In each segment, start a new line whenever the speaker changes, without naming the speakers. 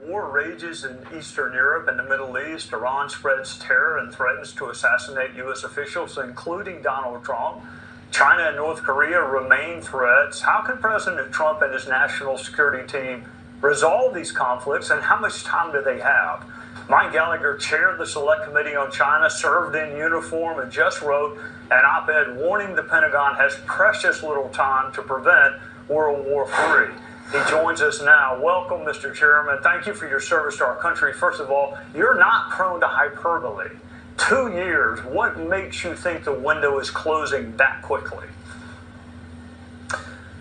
War rages in Eastern Europe and the Middle East. Iran spreads terror and threatens to assassinate U.S. officials, including Donald Trump. China and North Korea remain threats. How can President Trump and his national security team resolve these conflicts, and how much time do they have? Mike Gallagher chaired the Select Committee on China, served in uniform, and just wrote an op-ed warning the Pentagon has precious little time to prevent World War III. He joins us now. Welcome, Mr. Chairman. Thank you for your service to our country. First of all, you're not prone to hyperbole. 2 years, what makes you think the window is closing that quickly?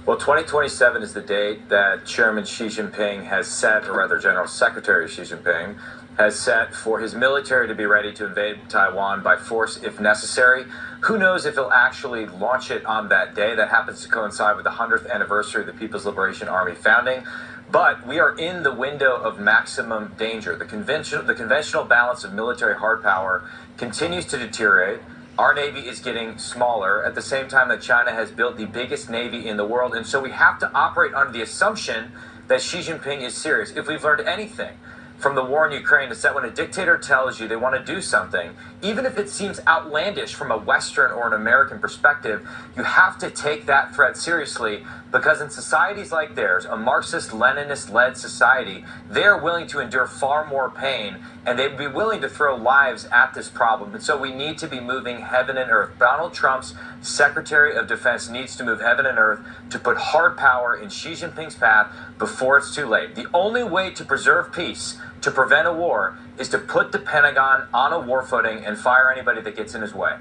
Well, 2027 is the date that Chairman Xi Jinping has set, or rather General Secretary Xi Jinping has set for his military to be ready to invade Taiwan by force if necessary. Who knows if he'll actually launch it on that day? That happens to coincide with the 100th anniversary of the People's Liberation Army founding. But we are in the window of maximum danger. The conventional balance of military hard power continues to deteriorate. Our Navy is getting smaller at the same time that China has built the biggest Navy in the world. And so we have to operate under the assumption that Xi Jinping is serious. If we've learned anything from the war in Ukraine, is that when a dictator tells you they want to do something, even if it seems outlandish from a Western or an American perspective, you have to take that threat seriously, because in societies like theirs, a Marxist-Leninist-led society, they are willing to endure far more pain, and they'd be willing to throw lives at this problem. And so we need to be moving heaven and earth. Donald Trump's Secretary of Defense needs to move heaven and earth to put hard power in Xi Jinping's path before it's too late. The only way to preserve peace, to prevent a war, is to put the Pentagon on a war footing and fire anybody that gets in his way.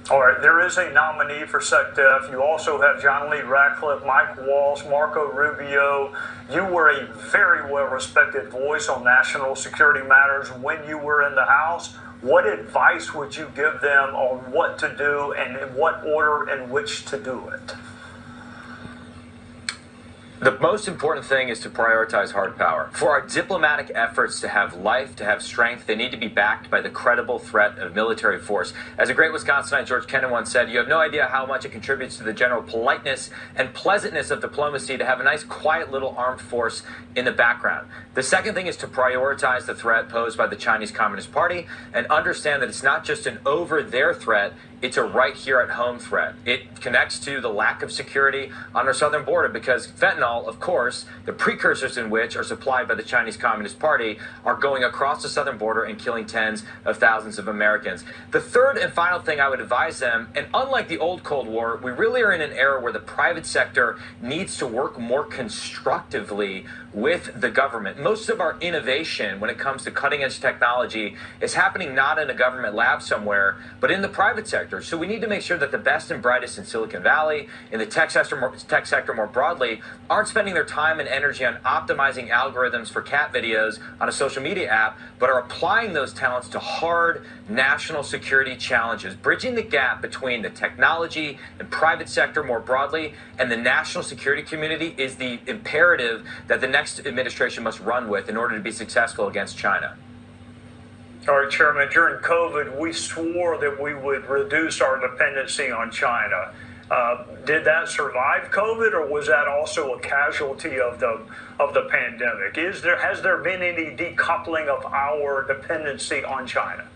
All right, there is a nominee for SecDef. You also have John Lee Ratcliffe, Mike Waltz, Marco Rubio. You were a very well-respected voice on national security matters when you were in the House. What advice would you give them on what to do and in what order in which to do it?
The most important thing is to prioritize hard power. For our diplomatic efforts to have life, to have strength, they need to be backed by the credible threat of military force. As a great Wisconsinite, George Kennan, once said, you have no idea how much it contributes to the general politeness and pleasantness of diplomacy to have a nice, quiet little armed force in the background. The second thing is to prioritize the threat posed by the Chinese Communist Party and understand that it's not just an over-there threat, it's a right here at home threat. It connects to the lack of security on our southern border, because fentanyl, of course, the precursors in which are supplied by the Chinese Communist Party, are going across the southern border and killing tens of thousands of Americans. The third and final thing I would advise them, and unlike the old Cold War, we really are in an era where the private sector needs to work more constructively with the government. Most of our innovation when it comes to cutting edge technology is happening not in a government lab somewhere, but in the private sector. So we need to make sure that the best and brightest in Silicon Valley, in the tech sector more broadly, aren't spending their time and energy on optimizing algorithms for cat videos on a social media app, but are applying those talents to hard national security challenges. Bridging the gap between the technology and private sector more broadly and the national security community is the imperative that the next administration must run with in order to be successful against China.
All right, Chairman, during COVID, we swore that we would reduce our dependency on China. Did that survive COVID, or was that also a casualty of the pandemic? Has there been any decoupling of our dependency on China?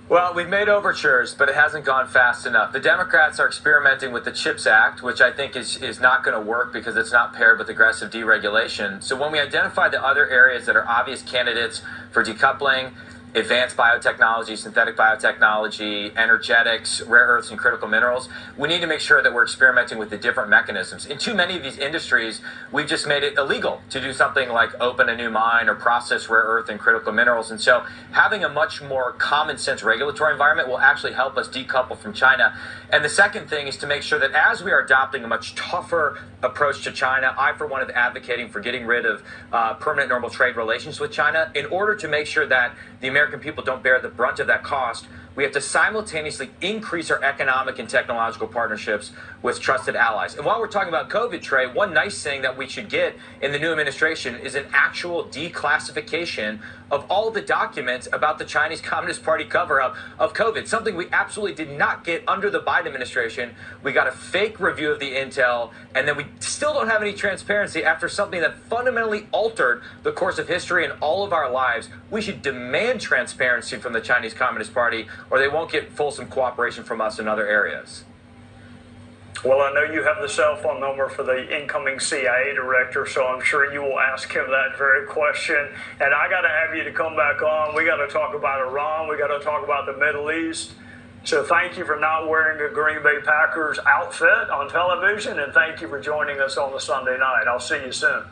Well, we've made overtures, but it hasn't gone fast enough. The Democrats are experimenting with the CHIPS Act, which I think is not going to work because it's not paired with aggressive deregulation. So when we identify the other areas that are obvious candidates for decoupling, advanced biotechnology, synthetic biotechnology, energetics, rare earths, and critical minerals, we need to make sure that we're experimenting with the different mechanisms. In too many of these industries, we've just made it illegal to do something like open a new mine or process rare earth and critical minerals. And so having a much more common sense regulatory environment will actually help us decouple from China. And the second thing is to make sure that as we are adopting a much tougher approach to China, I, for one, am advocating for getting rid of permanent normal trade relations with China in order to make sure that the American people don't bear the brunt of that cost. we have to simultaneously increase our economic and technological partnerships with trusted allies. And while we're talking about COVID, Trey, one nice thing that we should get in the new administration is an actual declassification of all the documents about the Chinese Communist Party cover-up of COVID, something we absolutely did not get under the Biden administration. We got a fake review of the intel, and then we still don't have any transparency after something that fundamentally altered the course of history and all of our lives. We should demand transparency from the Chinese Communist Party, or they won't get fulsome cooperation from us in other areas.
Well, I know you have the cell phone number for the incoming CIA director, so I'm sure you will ask him that very question. And I got to have you to come back on. We got to talk about Iran. We got to talk about the Middle East. So thank you for not wearing a Green Bay Packers outfit on television, and thank you for joining us on the Sunday night. I'll see you soon.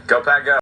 Go Pack, go.